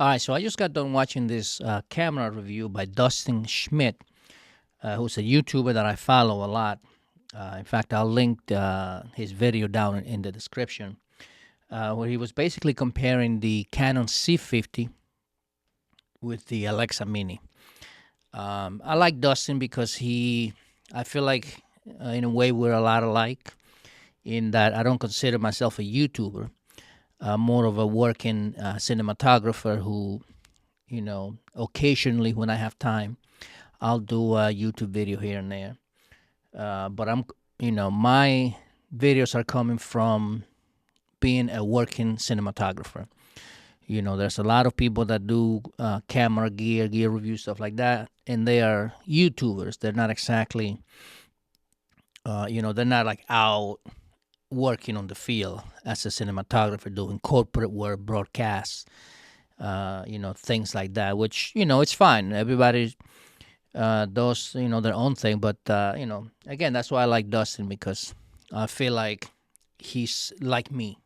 All right, so I just got done watching this camera review by Dustin Schmidt, who's a YouTuber that I follow a lot. In fact, I'll link his video down in the description, where he was basically comparing the Canon C50 with the Alexa Mini. I like Dustin because I feel like, in a way, we're a lot alike in that I don't consider myself a YouTuber, more of a working cinematographer who, occasionally when I have time, I'll do a YouTube video here and there. But my videos are coming from being a working cinematographer. There's a lot of people that do camera gear review, stuff like that, and they are YouTubers. They're not exactly, they're not like out working on the field as a cinematographer doing corporate work, broadcasts, things like that, which, it's fine. Everybody does, their own thing. But, again, that's why I like Dustin, because I feel like he's like me.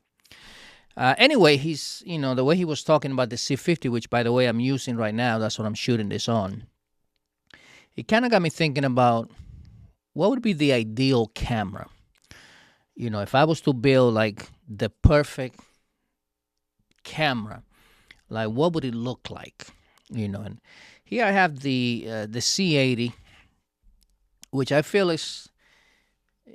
Anyway, he's, the way he was talking about the C50, which, by the way, I'm using right now, that's what I'm shooting this on. It kind of got me thinking about what would be the ideal camera. If I was to build like the perfect camera, like what would it look like? And here I have the C80, which I feel is,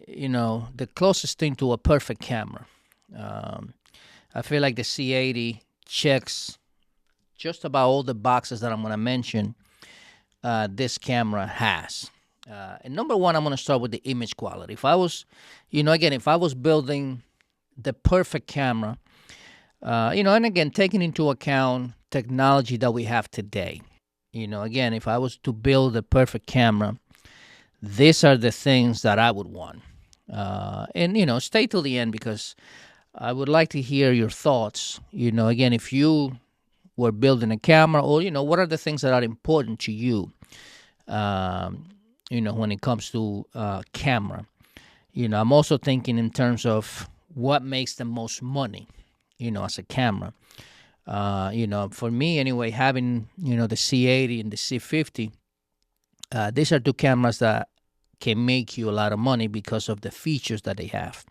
the closest thing to a perfect camera. I feel like the C80 checks just about all the boxes that I'm going to mention this camera has. And number one, I'm going to start with the image quality. If I was, if I was building the perfect camera, and again, taking into account technology that we have today, again, if I was to build the perfect camera, these are the things that I would want. And, stay till the end because I would like to hear your thoughts. Again, if you were building a camera, or, what are the things that are important to you, when it comes to camera. I'm also thinking in terms of what makes the most money, as a camera. For me anyway, having, the C80 and the C50, these are two cameras that can make you a lot of money because of the features that they have.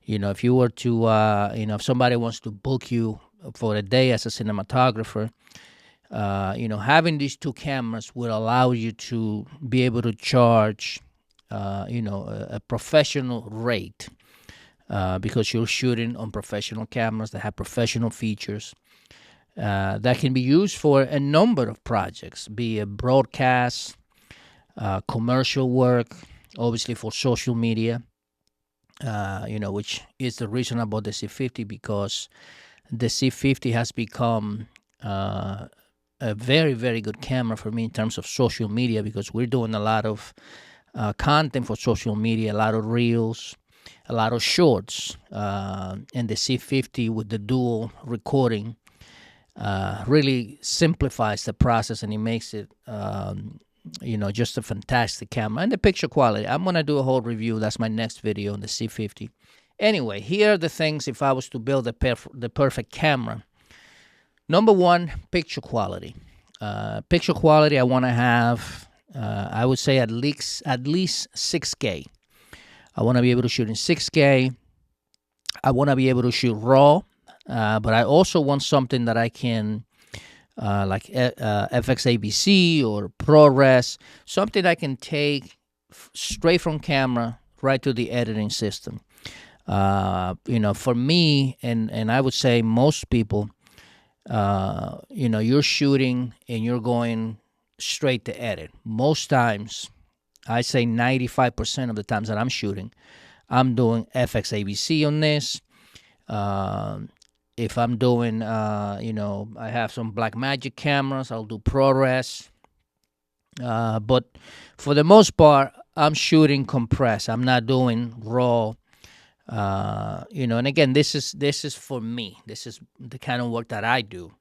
If you were to, if somebody wants to book you for a day as a cinematographer, having these two cameras will allow you to be able to charge, a professional rate, because you're shooting on professional cameras that have professional features that can be used for a number of projects, be it broadcast, commercial work, obviously for social media, which is the reason about the C50, because the C50 has become a very, very good camera for me in terms of social media, because we're doing a lot of content for social media, a lot of reels, a lot of shorts. And the C50 with the dual recording really simplifies the process, and it makes it, just a fantastic camera. And the picture quality, I'm going to do a whole review. That's my next video on the C50. Anyway, here are the things if I was to build the perfect camera. Number one, picture quality. Picture quality, I want to have, I would say at least 6K. I want to be able to shoot in 6K. I want to be able to shoot RAW, but I also want something that I can, like FXABC or ProRes, something I can take straight from camera right to the editing system. For me, and I would say most people, you're shooting and you're going straight to edit. Most times, I say 95% of the times that I'm shooting, I'm doing FXABC on this. If I'm doing, I have some Blackmagic cameras, I'll do ProRes. But for the most part, I'm shooting compressed. I'm not doing RAW. And again, this is for me. This is the kind of work that I do.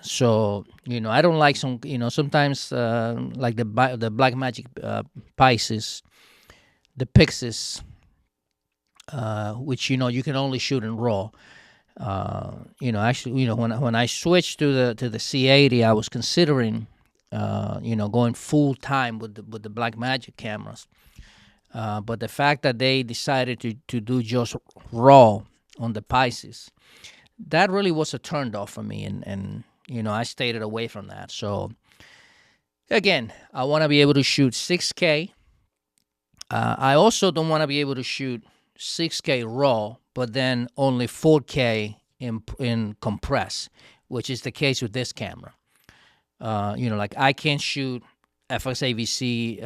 So I don't like sometimes like the Blackmagic Pisces, the Pixis, which you can only shoot in RAW. Actually, when I switched to the C80, I was considering, going full time with the Blackmagic cameras. But the fact that they decided to do just raw on the Pisces, that really was a turn off for me, and I stayed away from that. So again, I want to be able to shoot 6K. I also don't want to be able to shoot 6K raw, but then only 4K in compress, which is the case with this camera. Like I can't shoot FXAVC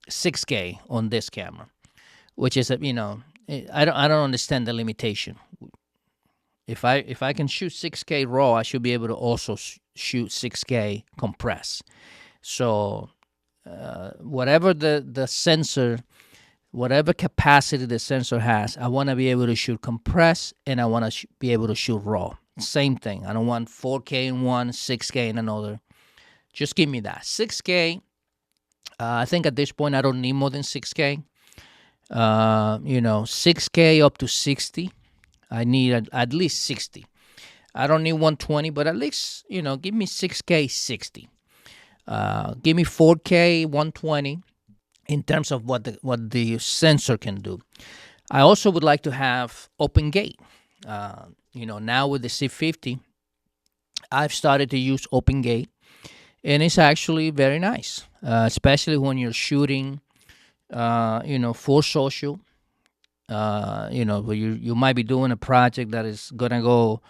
6K on this camera, which is I don't understand the limitation. If I can shoot 6K raw, I should be able to also shoot 6K compress. So whatever the sensor, whatever capacity the sensor has, I want to be able to shoot compress, and I want to be able to shoot raw. Same thing. I don't want 4K in one, 6K in another. Just give me that 6K. I think at this point I don't need more than 6K. 6K up to 60. I need at least 60. I don't need 120, but at least give me 6K 60. Give me 4K 120 in terms of what the sensor can do. I also would like to have open gate. Now with the C50, I've started to use open gate, and it's actually very nice, especially when you're shooting, for social. Where you might be doing a project that is gonna go,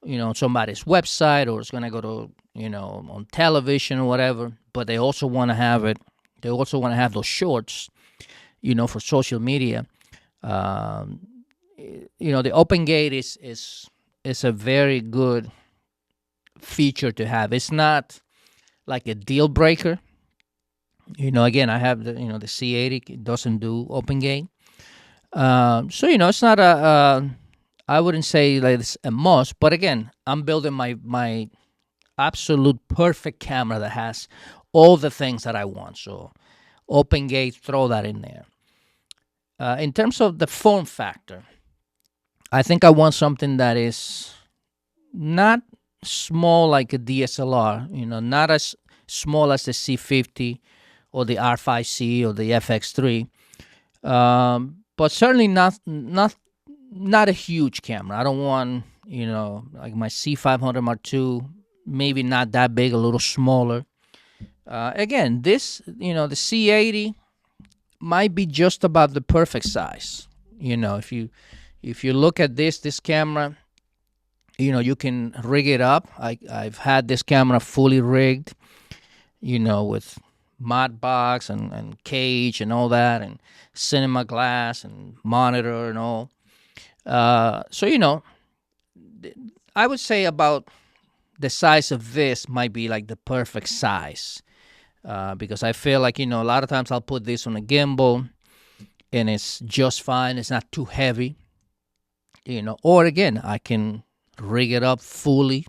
on somebody's website, or it's gonna go to, on television or whatever. But they also want to have it. They also want to have those shorts, for social media. The open gate is a very good feature to have. It's not like a deal breaker. Again, I have the C80. It doesn't do open gate. So it's not I wouldn't say like it's a must, but again, I'm building my absolute perfect camera that has all the things that I want. So open gate, throw that in there. In terms of the form factor, I think I want something that is not small like a DSLR, not as small as the C50 or the R5C or the FX3, but certainly not a huge camera. I don't want, like my C500 Mark II, maybe not that big, a little smaller. Again, this, the C80 might be just about the perfect size. If you look at this camera, you can rig it up. I've had this camera fully rigged, with mod box and cage and all that, and cinema glass and monitor and all. So I would say about the size of this might be like the perfect size, because I feel like a lot of times I'll put this on a gimbal and it's just fine. It's not too heavy, or again, I can rig it up fully,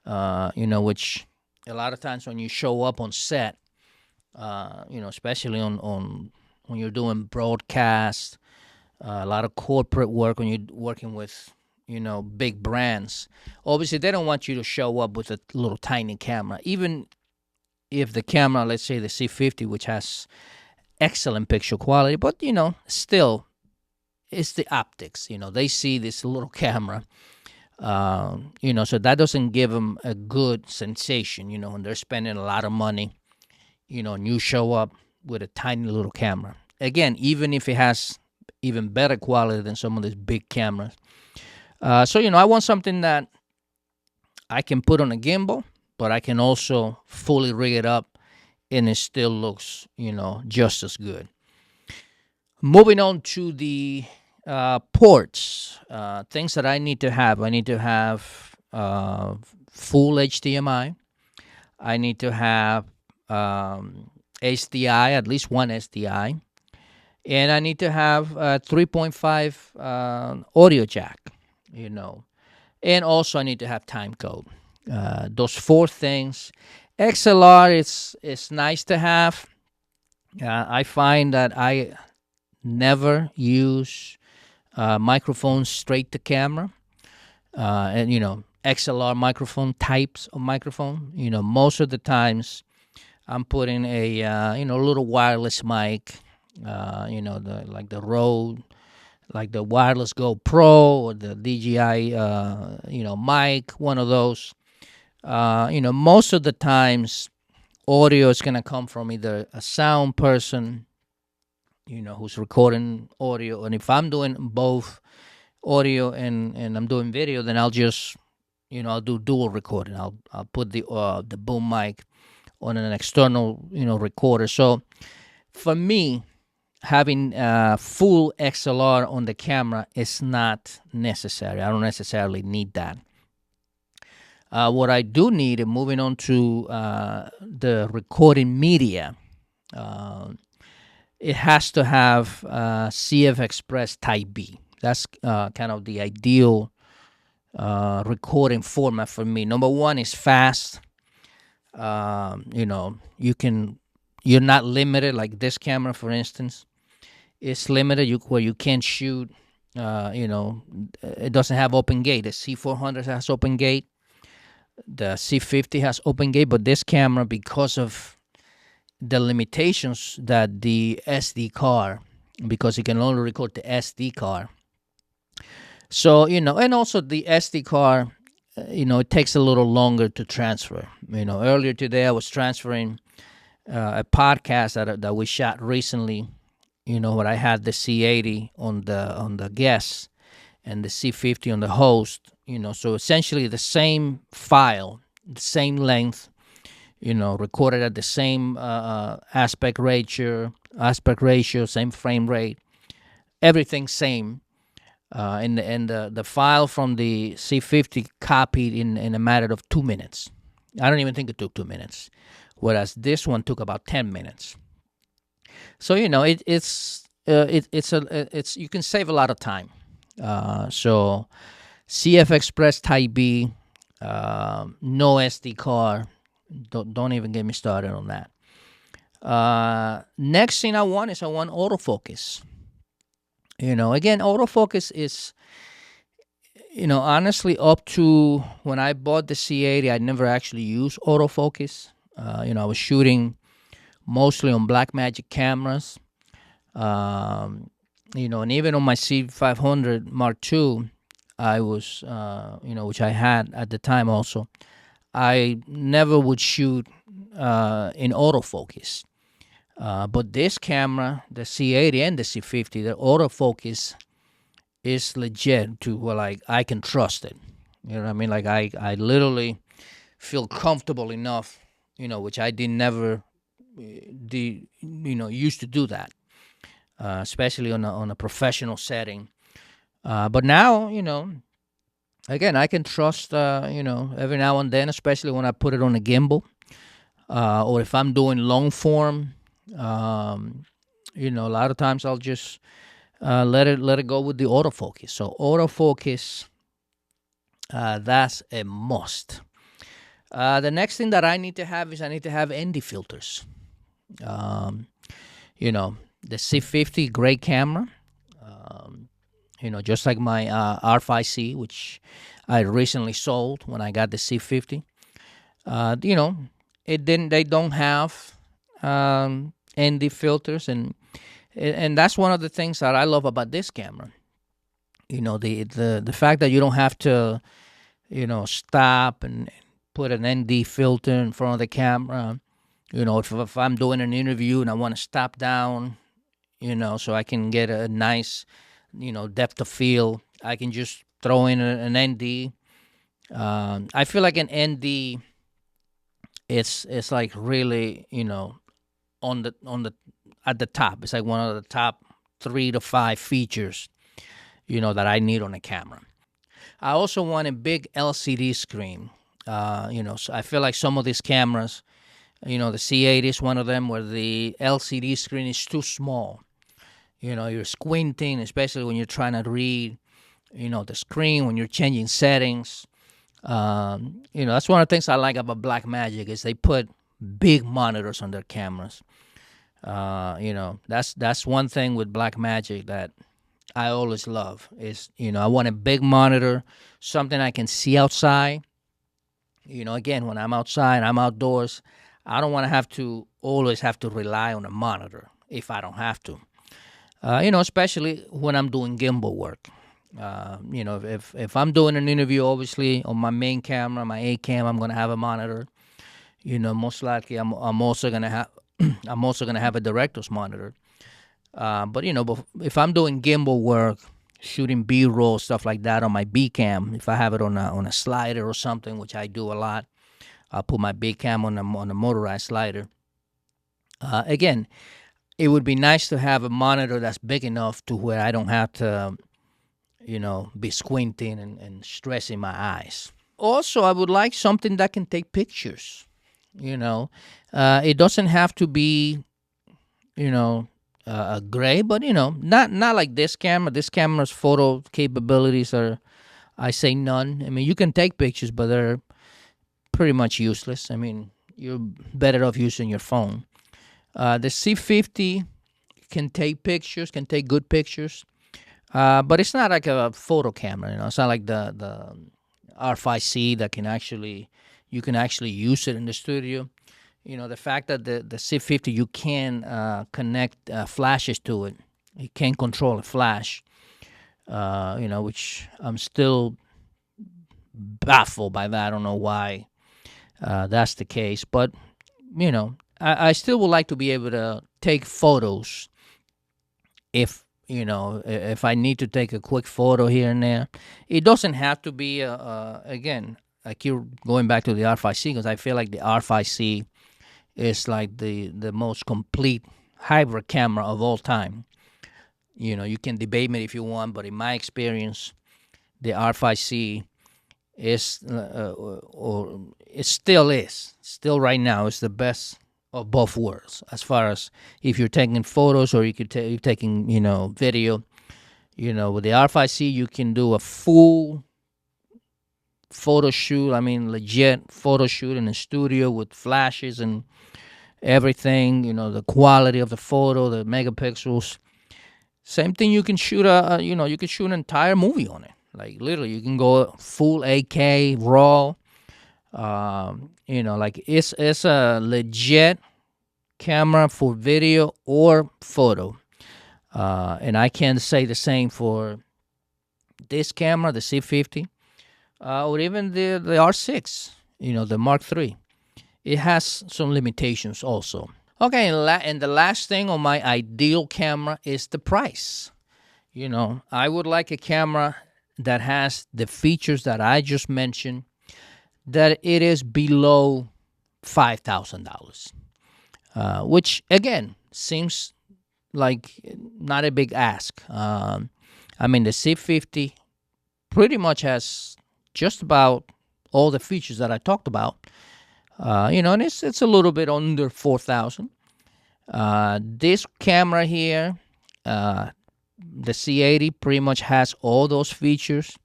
which a lot of times when you show up on set, especially on when you're doing broadcast, a lot of corporate work, when you're working with big brands, obviously they don't want you to show up with a little tiny camera, even if the camera, let's say the C50, which has excellent picture quality, but still it's the optics. They see this little camera, so that doesn't give them a good sensation, when they're spending a lot of money, and you show up with a tiny little camera. Again, even if it has even better quality than some of these big cameras. So I want something that I can put on a gimbal, but I can also fully rig it up, and it still looks, just as good. Moving on to the ports, things that I need to have. I need to have full HDMI. I need to have SDI, at least one SDI. And I need to have a 3.5 audio jack, And also I need to have time code. Those four things. XLR is nice to have. I find that I never use microphones straight to camera. and XLR microphone types of microphone. Most of the times I'm putting a little wireless mic, like the Rode, like the wireless GoPro or the DJI, mic, one of those. Most of the times audio is gonna come from either a sound person, who's recording audio, and if I'm doing both audio and I'm doing video, then I'll just I'll do dual recording. I'll put the boom mic on an external recorder. So for me, having full XLR on the camera is not necessary. I don't necessarily need that. What I do need, and moving on to the recording media, it has to have CF Express Type B. That's kind of the ideal recording format for me. Number one is fast. You're not limited, like this camera, for instance. It's limited where you can't shoot. It doesn't have open gate. The C400 has open gate. The C50 has open gate, but this camera, because of the limitations that the SD card, because it can only record the SD card. So, and also the SD card, it takes a little longer to transfer. Earlier today I was transferring a podcast that we shot recently, where I had the C80 on the guest and the C50 on the host, so essentially the same file, the same length, recorded at the same aspect ratio, same frame rate, everything same. And the file from the C50 copied in a matter of 2 minutes. I don't even think it took 2 minutes, whereas this one took about 10 minutes. So it's you can save a lot of time. So CF Express Type B, no SD card. Don't even get me started on that. Next thing I want autofocus. Again, autofocus is, honestly, up to when I bought the C80, I never actually used autofocus. I was shooting mostly on Blackmagic cameras. And even on my C500 Mark II, I was, which I had at the time also, I never would shoot in autofocus. But this camera, the C80 and the C50, the autofocus is legit to where, like, I can trust it. You know what I mean? Like, I literally feel comfortable enough, which I did never, used to do that, especially on a professional setting. But now, again, I can trust, every now and then, especially when I put it on a gimbal, or if I'm doing long form. A lot of times I'll just let it go with the autofocus. So autofocus, that's a must. The next thing that I need to have is I need to have ND filters. The C50, great camera. Just like my R5C, which I recently sold when I got the C50. They don't have ND filters, and that's one of the things that I love about this camera. The fact that you don't have to, stop and put an ND filter in front of the camera. If I'm doing an interview and I want to stop down, so I can get a nice, depth of field, I can just throw in an ND. I feel like an ND, it's like really, on the at the top. It's like one of the top 3 to 5 features, that I need on a camera. I also want a big LCD screen. So I feel like some of these cameras, the C80 is one of them where the LCD screen is too small. You're squinting, especially when you're trying to read, the screen, when you're changing settings. That's one of the things I like about Blackmagic is they put big monitors on their cameras. That's one thing with Blackmagic that I always love is, I want a big monitor, something I can see outside. Again, when I'm outside, I'm outdoors, I don't want to have to always have to rely on a monitor if I don't have to. Especially when I'm doing gimbal work. If I'm doing an interview, obviously on my main camera, my A cam, I'm gonna have a monitor. Most likely I'm also gonna have I'm also gonna have a director's monitor. But if I'm doing gimbal work, shooting B-roll stuff like that on my B cam, if I have it on a slider or something, which I do a lot, I'll put my B cam on a motorized slider. Again, it would be nice to have a monitor that's big enough to where I don't have to, be squinting and stressing my eyes. Also, I would like something that can take pictures. It doesn't have to be, you know, gray, but not like this camera. This camera's photo capabilities are, I say, none. I mean, you can take pictures, but they're pretty much useless. I mean, you're better off using your phone. The C50 can take pictures, can take good pictures, but it's not like a photo camera. It's not like the R5C that you can actually use it in the studio. The fact that the C50 you can connect flashes to it, you can control a flash. Which I'm still baffled by that. I don't know why that's the case, but I still would like to be able to take photos if I need to take a quick photo here and there. It doesn't have to be again. I keep going back to the R5C because I feel like the R5C is like the most complete hybrid camera of all time. You can debate me if you want, but in my experience, the R5C is, or it still right now, is the best of both worlds. As far as if you're taking photos or you're taking video, with the R5C you can do a full photo shoot. I mean, legit photo shoot in the studio with flashes and everything. The quality of the photo, the megapixels. Same thing. You can shoot you can shoot an entire movie on it. Like literally, you can go full 8K raw. Like it's a legit camera for video or photo. And I can say the same for this camera, the C50, or even the R6. The Mark III. It has some limitations also. Okay, and the last thing on my ideal camera is the price. I would like a camera that has the features that I just mentioned, that it is below $5,000, which again seems like not a big ask. I mean, the C50 pretty much has just about all the features that I talked about. And it's a little bit under 4,000. This camera here, the C80, pretty much has all those features,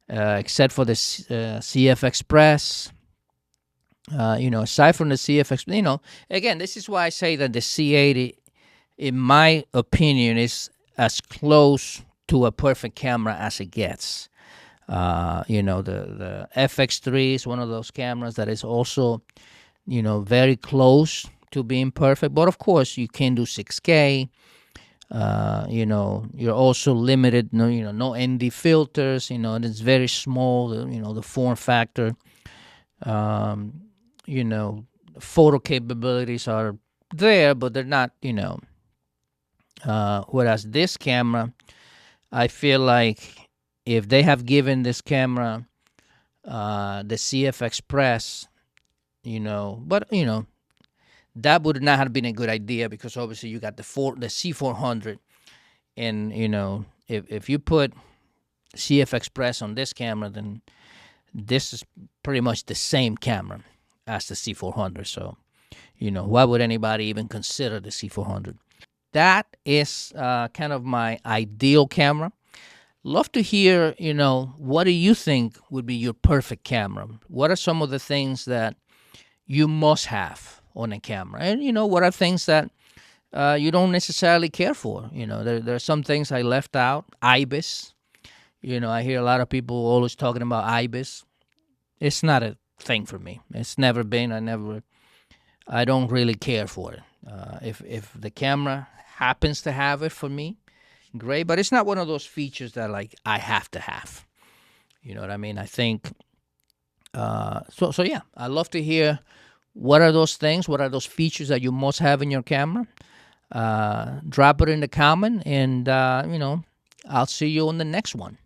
except for the CF Express. Aside from the CF, again, this is why I say that the C80, in my opinion, is as close to a perfect camera as it gets. The FX3 is one of those cameras that is also, very close to being perfect. But of course, you can do 6K. You're also limited. No ND filters. And it's very small. The form factor. Photo capabilities are there, but they're not. Whereas this camera, I feel like if they have given this camera the CF Express, but that would not have been a good idea, because obviously you got the C400, and if you put CF Express on this camera, then this is pretty much the same camera as the C400. So why would anybody even consider the C400? That is kind of my ideal camera. Love to hear, what do you think would be your perfect camera? What are some of the things that you must have on a camera? And, what are things that you don't necessarily care for. There are some things I left out. IBIS. I hear a lot of people always talking about IBIS. It's not a thing for me. It's never been. I don't really care for it. If the camera happens to have it for me, great. But it's not one of those features that like I have to have. You know what I mean? I think. So yeah, I'd love to hear what are those things, what are those features that you most have in your camera. Drop it in the comment, and I'll see you on the next one.